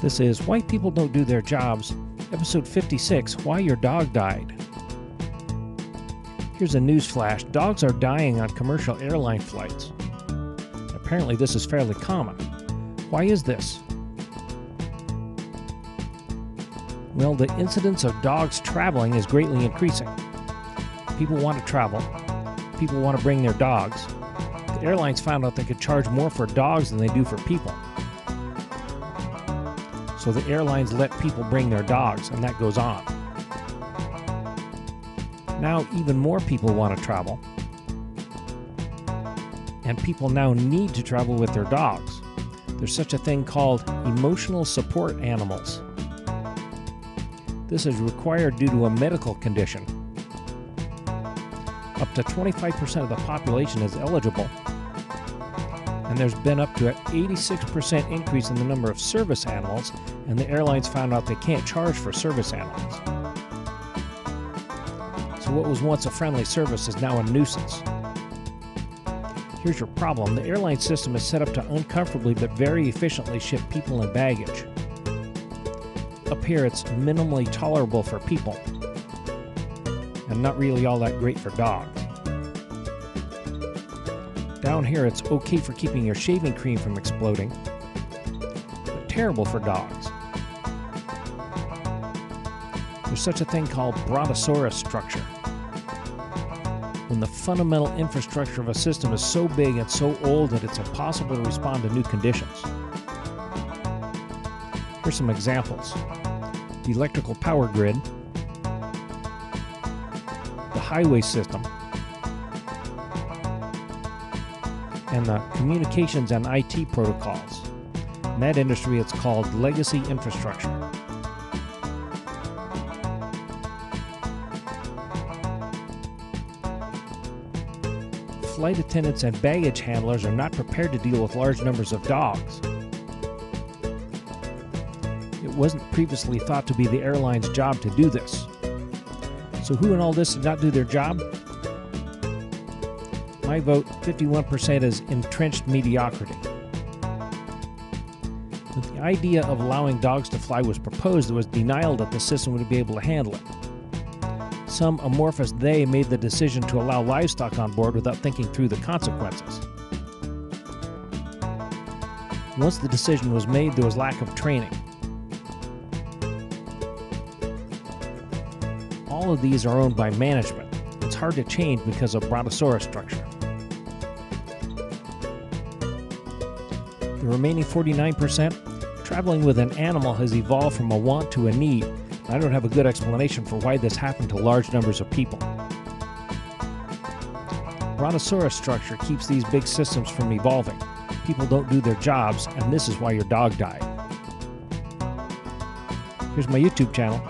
This is Why People Don't Do Their Jobs, Episode 56, Why Your Dog Died. Here's a news flash. Dogs are dying on commercial airline flights. Apparently this is fairly common. Why is this? Well, the incidence of dogs traveling is greatly increasing. People want to travel. People want to bring their dogs. The airlines found out they could charge more for dogs than they do for people. So the airlines let people bring their dogs, and that goes on. Now even more people want to travel. And people now need to travel with their dogs. There's such a thing called emotional support animals. This is required due to a medical condition. Up to 25% of the population is eligible. And there's been up to an 86% increase in the number of service animals, and the airlines found out they can't charge for service animals. So what was once a friendly service is now a nuisance. Here's your problem. The airline system is set up to uncomfortably but very efficiently ship people and baggage. Up here it's minimally tolerable for people, and not really all that great for dogs. Down here it's okay for keeping your shaving cream from exploding, but terrible for dogs. There's such a thing called brontosaurostructure. When the fundamental infrastructure of a system is so big and so old that it's impossible to respond to new conditions. Here's some examples. The electrical power grid, the highway system, and the communications and IT protocols. In that industry, it's called legacy infrastructure. Flight attendants and baggage handlers are not prepared to deal with large numbers of dogs. It wasn't previously thought to be the airline's job to do this. So who in all this did not do their job? My vote, 51%, is entrenched mediocrity. When the idea of allowing dogs to fly was proposed, there was denial that the system would be able to handle it. Some amorphous they made the decision to allow livestock on board without thinking through the consequences. Once the decision was made, there was lack of training. All of these are owned by management. It's hard to change because of brontosaurostructure. The remaining 49%, traveling with an animal has evolved from a want to a need. I don't have a good explanation for why this happened to large numbers of people. Brontosaurostructure keeps these big systems from evolving. People don't do their jobs, and this is why your dog died. Here's my YouTube channel.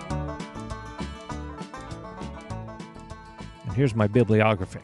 And here's my bibliography.